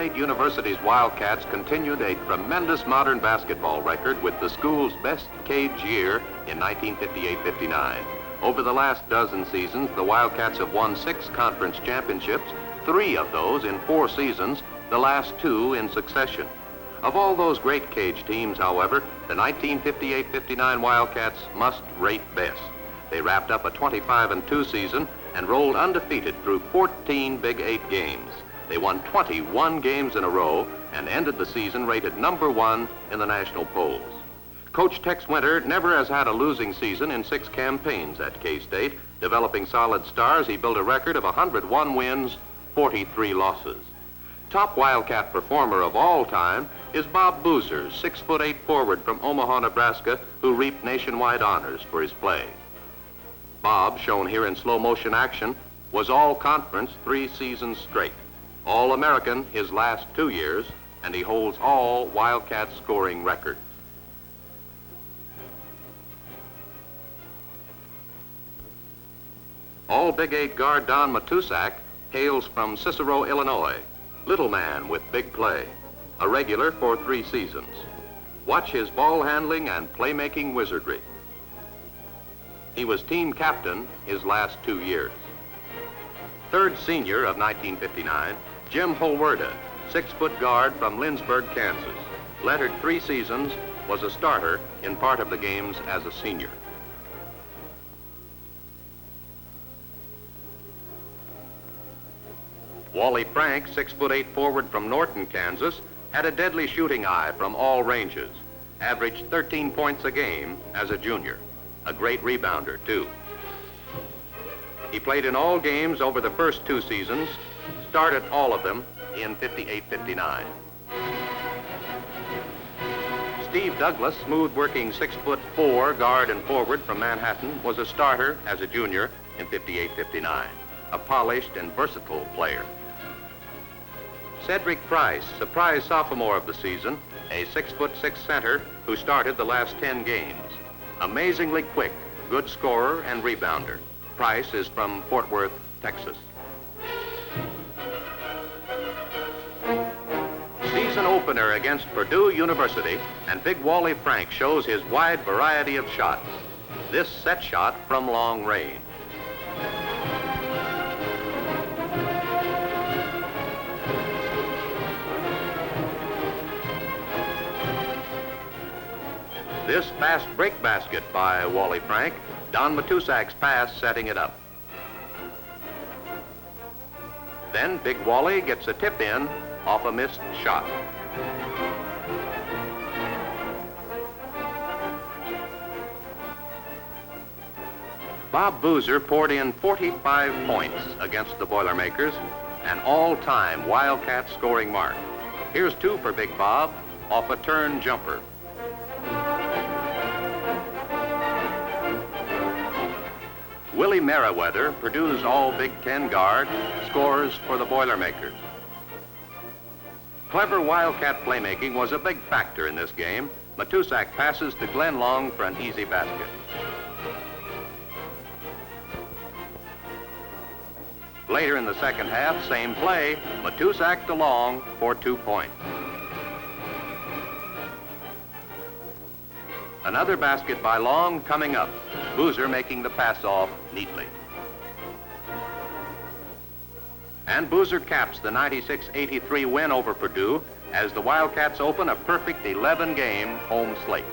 K-State University's Wildcats continued a tremendous modern basketball record with the school's best cage year in 1958-59. Over the last dozen seasons, the Wildcats have won 6 conference championships, 3 of those in 4 seasons, the last 2 in succession. Of all those great cage teams, however, the 1958-59 Wildcats must rate best. They wrapped up a 25-2 season and rolled undefeated through 14 Big 8 games. They won 21 games in a row and ended the season rated #1 in the national polls. Coach Tex Winter never has had a losing season in 6 campaigns at K-State. Developing solid stars, he built a record of 101 wins, 43 losses. Top Wildcat performer of all time is Bob Boozer, 6'8" forward from Omaha, Nebraska, who reaped nationwide honors for his play. Bob, shown here in slow motion action, was all-conference 3 seasons straight, All-American his last 2 years, and he holds all Wildcat scoring records. All Big 8 guard Don Matusak hails from Cicero, Illinois. Little man with big play, a regular for 3 seasons. Watch his ball handling and playmaking wizardry. He was team captain his last 2 years. Third senior of 1959, Jim Holwerda, 6-foot guard from Lindsborg, Kansas. Lettered 3 seasons, was a starter in part of the games as a senior. Wally Frank, 6'8" forward from Norton, Kansas, had a deadly shooting eye from all ranges. Averaged 13 points a game as a junior. A great rebounder, too. He played in all games over the first 2 seasons, started all of them in 58-59. Steve Douglas, smooth-working 6'4" guard and forward from Manhattan, was a starter as a junior in 58-59. A polished and versatile player. Cedric Price, surprise sophomore of the season, a 6'6" center who started the last 10 games. Amazingly quick, good scorer and rebounder. Price is from Fort Worth, Texas. Season opener against Purdue University, and Big Wally Frank shows his wide variety of shots. This set shot from long range. This fast break basket by Wally Frank, Don Matusak's pass setting it up. Then Big Wally gets a tip in off a missed shot. Bob Boozer poured in 45 points against the Boilermakers, an all-time Wildcat scoring mark. Here's 2 for Big Bob off a turn jumper. Willie Merriweather, Purdue's all Big 10 guard, scores for the Boilermakers. Clever Wildcat playmaking was a big factor in this game. Matusak passes to Glenn Long for an easy basket. Later in the second half, same play, Matusak to Long for 2 points. Another basket by Long coming up. Boozer making the pass off neatly. And Boozer caps the 96-83 win over Purdue as the Wildcats open a perfect 11-game home slate.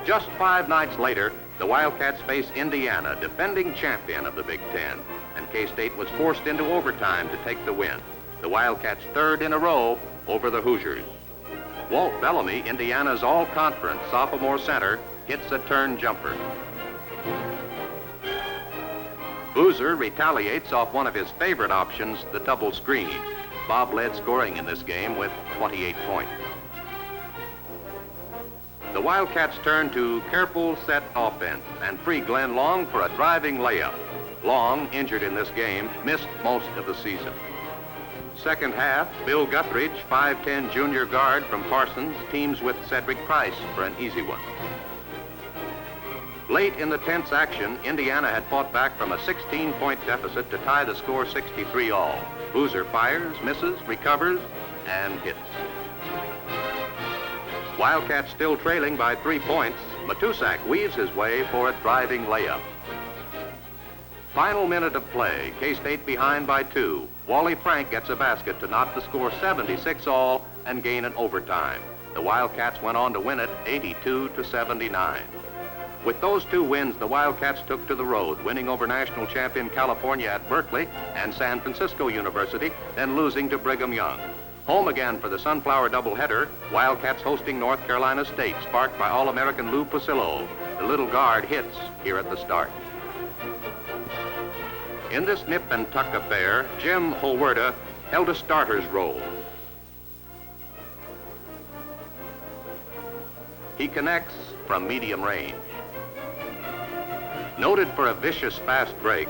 Just 5 nights later, the Wildcats face Indiana, defending champion of the Big Ten, and K-State was forced into overtime to take the win. The Wildcats' 3rd in a row over the Hoosiers. Walt Bellamy, Indiana's all-conference sophomore center, hits a turn jumper. Boozer retaliates off one of his favorite options, the double screen. Bob led scoring in this game with 28 points. The Wildcats turn to careful set offense and free Glenn Long for a driving layup. Long, injured in this game, missed most of the season. Second half, Bill Guthridge, 5'10" junior guard from Parsons, teams with Cedric Price for an easy one. Late in the tense action, Indiana had fought back from a 16-point deficit to tie the score 63 all. Boozer fires, misses, recovers, and hits. Wildcats still trailing by 3 points. Matusak weaves his way for a driving layup. Final minute of play, K-State behind by 2. Wally Frank gets a basket to knock the score 76-all and gain an overtime. The Wildcats went on to win it 82-79. With those 2 wins, the Wildcats took to the road, winning over national champion California at Berkeley and San Francisco University, then losing to Brigham Young. Home again for the Sunflower doubleheader, Wildcats hosting North Carolina State, sparked by All-American Lou Pacillo. The little guard hits here at the start. In this nip and tuck affair, Jim Holwerda held a starter's role. He connects from medium range. Noted for a vicious fast break,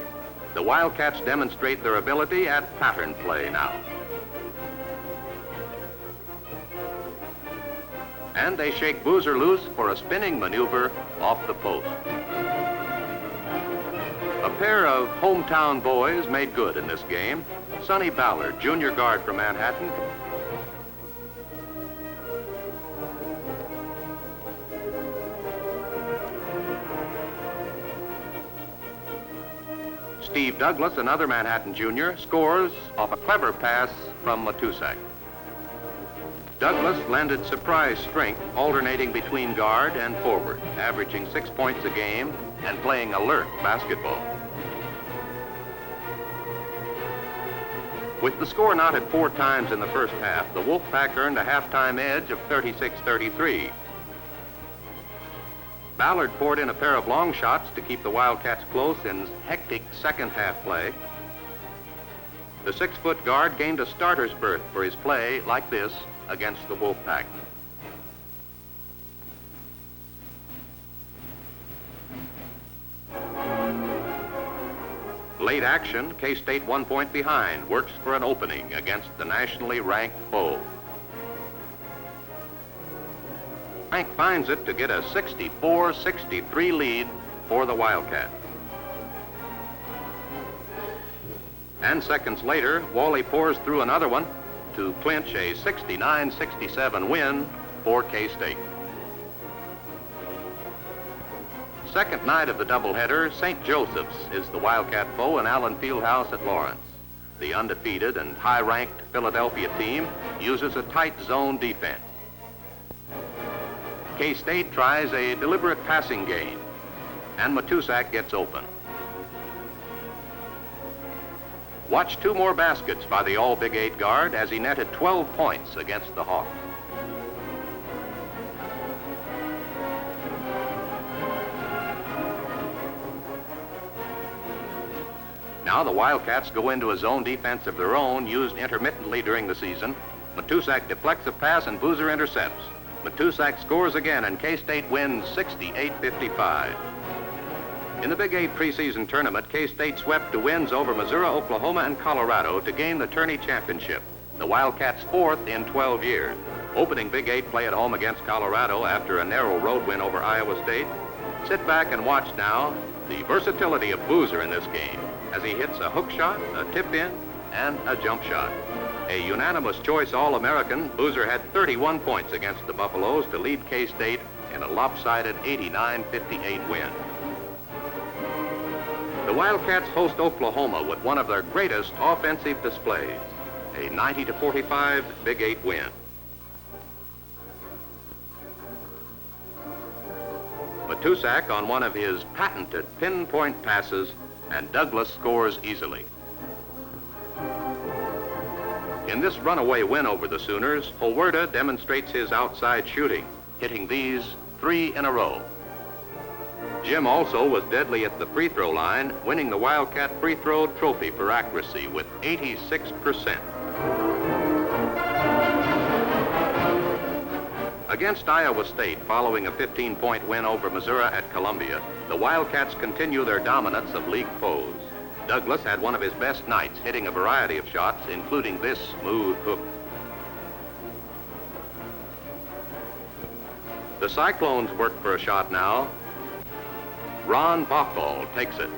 the Wildcats demonstrate their ability at pattern play now. And they shake Boozer loose for a spinning maneuver off the post. A pair of hometown boys made good in this game. Sonny Ballard, junior guard from Manhattan, Steve Douglas, another Manhattan junior, scores off a clever pass from Matusak. Douglas lended surprise strength, alternating between guard and forward, averaging 6 points a game and playing alert basketball. With the score knotted 4 times in the first half, the Wolfpack earned a halftime edge of 36-33. Ballard poured in a pair of long shots to keep the Wildcats close in hectic second half play. The 6-foot guard gained a starter's berth for his play like this against the Wolfpack. Late action, K-State 1 point behind, works for an opening against the nationally ranked foe. Frank finds it to get a 64-63 lead for the Wildcats. And seconds later, Wally pours through another one to clinch a 69-67 win for K-State. Second night of the doubleheader, St. Joseph's is the Wildcat foe in Allen Fieldhouse at Lawrence. The undefeated and high-ranked Philadelphia team uses a tight zone defense. K-State tries a deliberate passing game, and Matusak gets open. Watch 2 more baskets by the All-Big 8 guard as he netted 12 points against the Hawks. Now the Wildcats go into a zone defense of their own, used intermittently during the season. Matusak deflects a pass and Boozer intercepts. Matusak scores again and K-State wins 68-55. In the Big 8 preseason tournament, K-State swept to wins over Missouri, Oklahoma, and Colorado to gain the tourney championship, the Wildcats' 4th in 12 years. Opening Big 8 play at home against Colorado after a narrow road win over Iowa State. Sit back and watch now the versatility of Boozer in this game as he hits a hook shot, a tip-in, and a jump shot. A unanimous choice All-American, Boozer had 31 points against the Buffaloes to lead K-State in a lopsided 89-58 win. The Wildcats host Oklahoma with one of their greatest offensive displays, a 90-45 Big 8 win. Matusak on one of his patented pinpoint passes, and Douglas scores easily. In this runaway win over the Sooners, Holwerda demonstrates his outside shooting, hitting these 3 in a row. Jim also was deadly at the free throw line, winning the Wildcat free throw trophy for accuracy with 86%. Against Iowa State, following a 15-point win over Missouri at Columbia, the Wildcats continue their dominance of league foes. Douglas had one of his best nights, hitting a variety of shots, including this smooth hook. The Cyclones work for a shot now. Ron Bachball takes it,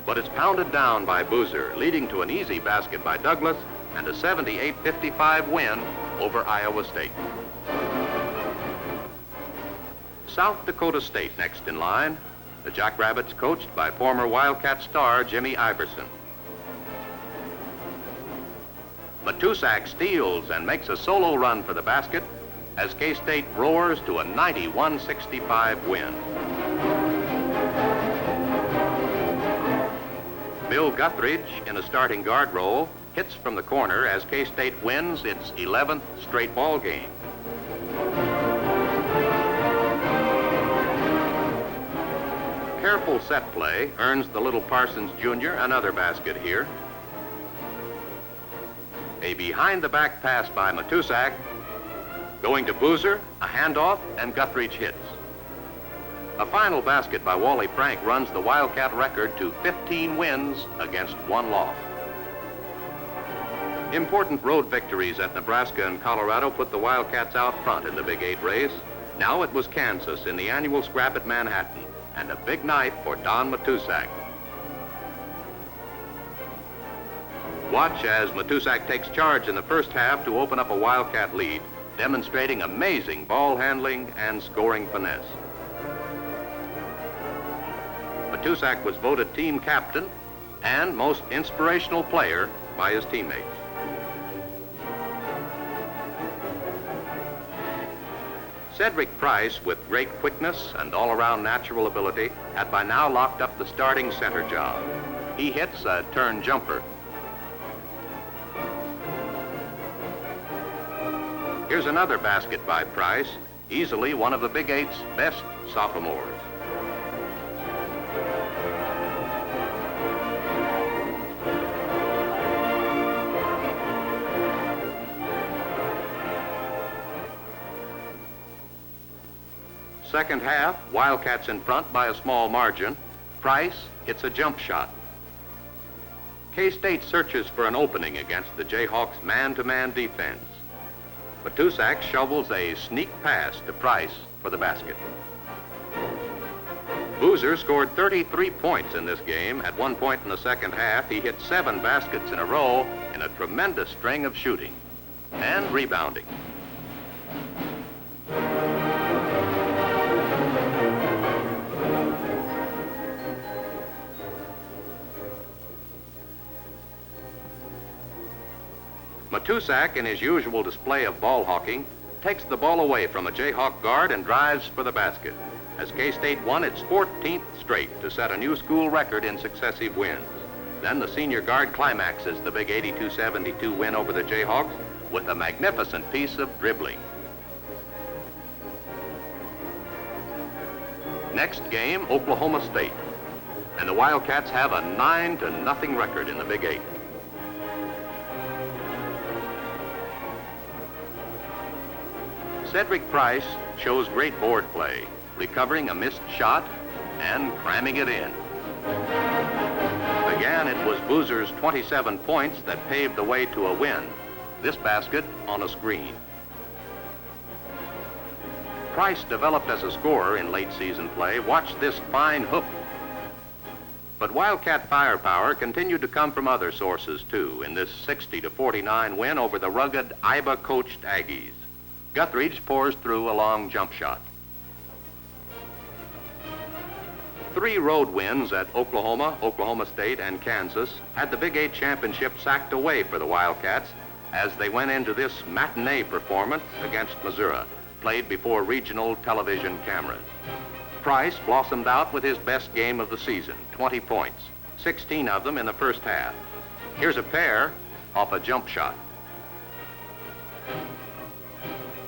but it's pounded down by Boozer, leading to an easy basket by Douglas and a 78-55 win over Iowa State. South Dakota State next in line. The Jackrabbits coached by former Wildcat star Jimmy Iverson. Matusak steals and makes a solo run for the basket as K-State roars to a 91-65 win. Bill Guthridge, in a starting guard role, hits from the corner as K-State wins its 11th straight ball game. Careful set play earns the little Parsons Jr. another basket here. A behind-the-back pass by Matusak, going to Boozer, a handoff, and Guthridge hits. A final basket by Wally Frank runs the Wildcat record to 15 wins against 1 loss. Important road victories at Nebraska and Colorado put the Wildcats out front in the Big 8 race. Now it was Kansas in the annual scrap at Manhattan, and a big night for Don Matusak. Watch as Matusak takes charge in the first half to open up a Wildcat lead, demonstrating amazing ball handling and scoring finesse. Matusak was voted team captain and most inspirational player by his teammates. Cedric Price, with great quickness and all-around natural ability, had by now locked up the starting center job. He hits a turn jumper. Here's another basket by Price, easily one of the Big 8's best sophomores. Second half, Wildcats in front by a small margin. Price hits a jump shot. K-State searches for an opening against the Jayhawks' man-to-man defense. Matusak shovels a sneak pass to Price for the basket. Boozer scored 33 points in this game. At one point in the second half, he hit 7 baskets in a row in a tremendous string of shooting and rebounding. Matusak, in his usual display of ball hawking, takes the ball away from a Jayhawk guard and drives for the basket, as K-State won its 14th straight to set a new school record in successive wins. Then the senior guard climaxes the big 82-72 win over the Jayhawks with a magnificent piece of dribbling. Next game, Oklahoma State, and the Wildcats have a 9-0 record in the Big 8. Cedric Price shows great board play, recovering a missed shot and cramming it in. Again, it was Boozer's 27 points that paved the way to a win, this basket on a screen. Price developed as a scorer in late season play. Watch this fine hook. But Wildcat firepower continued to come from other sources too in this 60-49 win over the rugged Iba-coached Aggies. Guthridge pours through a long jump shot. 3 road wins at Oklahoma, Oklahoma State, and Kansas had the Big 8 championship sacked away for the Wildcats as they went into this matinee performance against Missouri, played before regional television cameras. Price blossomed out with his best game of the season, 20 points, 16 of them in the first half. Here's a pair off a jump shot.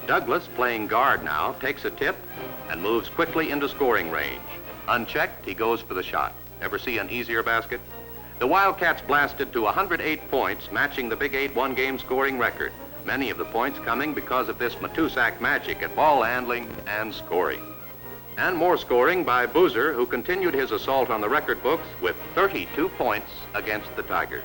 Douglas, playing guard now, takes a tip and moves quickly into scoring range. Unchecked, he goes for the shot. Ever see an easier basket? The Wildcats blasted to 108 points, matching the Big 8 one-game scoring record. Many of the points coming because of this Matusak magic at ball handling and scoring. And more scoring by Boozer, who continued his assault on the record books with 32 points against the Tigers.